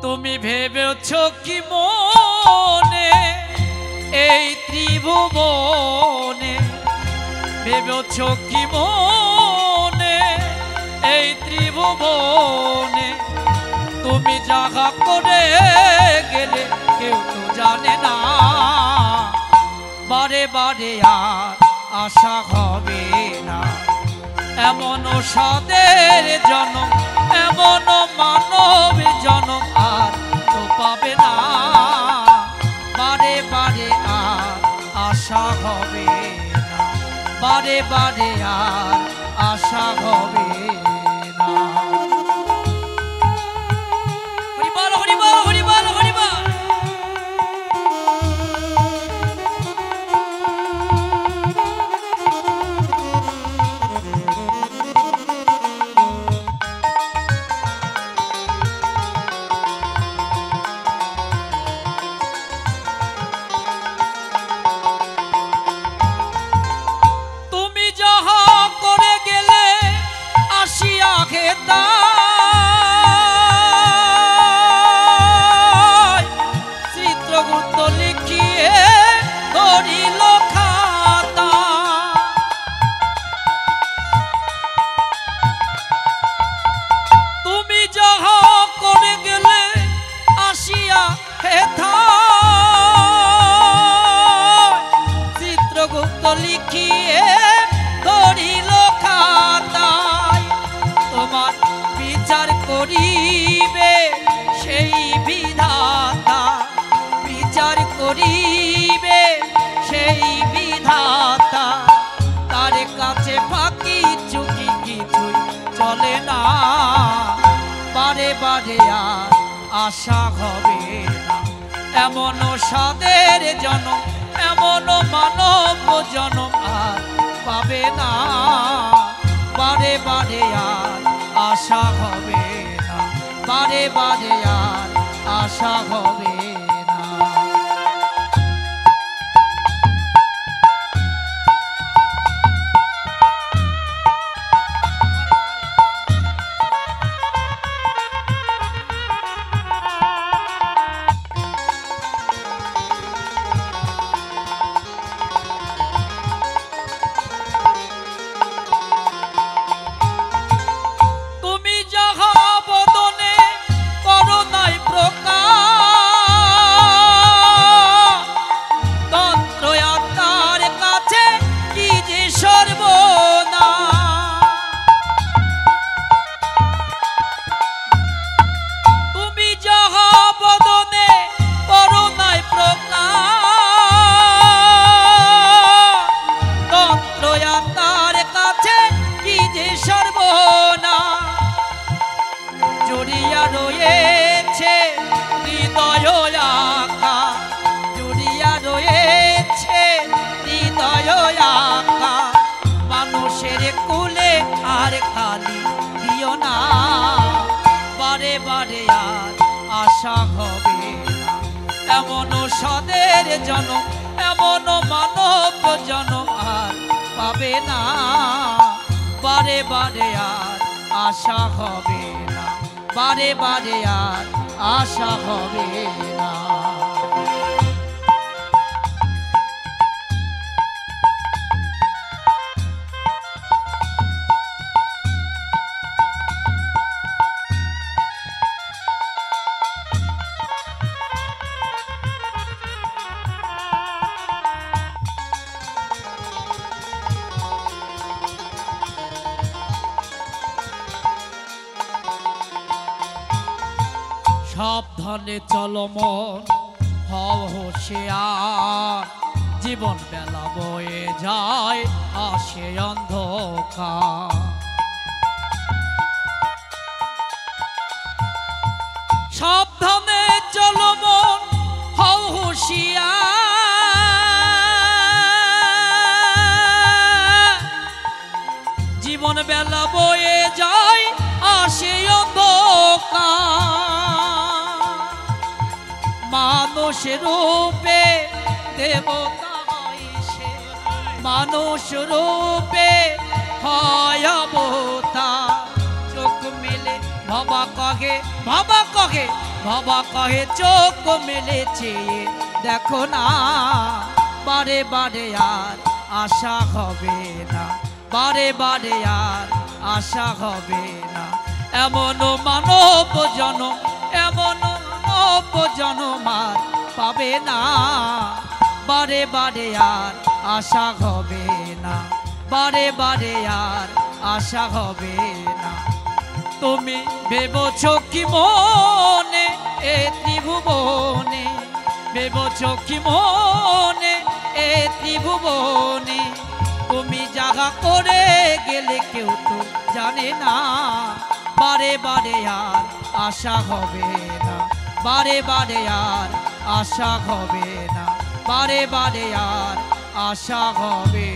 তুমি ভেবেছ কি মনে এই ত্রিভুবনে, ভেবেছ কি মনে এই ত্রিভুবনে, তুমি জাগা করে গেলে কেউ তো জানে না। বারে বারে আর আশা হবে না, এমন সাদের জনম, এমন মানব জনম আর তো পাবে না। বারে বারে আর আশা হবে না, বারে বারে আর আশা হবে না। হরিবল হরিবল হরিবল হরিবল। চিত্রগুপ্ত লিখিয়ে ধরিল খাতা, তুমি যাহা করে গেলে আসিয়া হেথা, চিত্রগুপ্ত লিখিয়ে ধরিল খাতায়, তোমার বিচার করিবে সেই বিধাতা, বিচার করিবে সেই বিধাতা, তার কাছে ফাঁকি চুকি কিছুই চলে না। বারে বারে আর আশা হবে না, এমন সাদের জনম, এমন মানব জনম আর পাবে না। বারে বারে আর আশা হবে না, বারে বারে আর আশা হবে না। জড়িয়া রয়েছে হৃদয় আঁকা, জড়িয়া রয়েছে হৃদয় আঁকা, মানুষের কুলে আর খালি দিও না। বারে বারে আর আশা হবে না, এমন সাদের জনম, এমন মানব জনম আর পাবে না। বারে বারে আর আশা হবে না, বারে বারে আর আশা হবে না। সাবধানে চলো মন, হও হুঁশিয়ার, জীবন বেলা বয়ে যায় আসে অন্ধকার। সাবধানে চলো মন, হও হুঁশিয়ার, জীবন বেলা বয়ে যায় আসে অন্ধকার। মানুষ রূপে দেবতা হয় সে, মানুষ রূপে হয় অবতার, চোখ মেলে ভবা কহে চোখ মেলেছে দেখো না, বারে বারে আর আশা হবে না, বারে বারে আর আশা হবে না। এমন মানব জনম, এমন মানব জনম আর পাবে না, বারে বারে আর আশা হবে না, বারে বারে আর আশা হবে না। তুমি ভেবেছ কি মনে এ ত্রিভুবনে, ভেবেছ কি মনে এ ত্রিভুবনে, তুমি জাগা করে গেলে কেউ তো জানে না, বারে বারে আর আশা হবে না, বারে বারে আর আশা হবে না, বারে বারে আর আশা হবে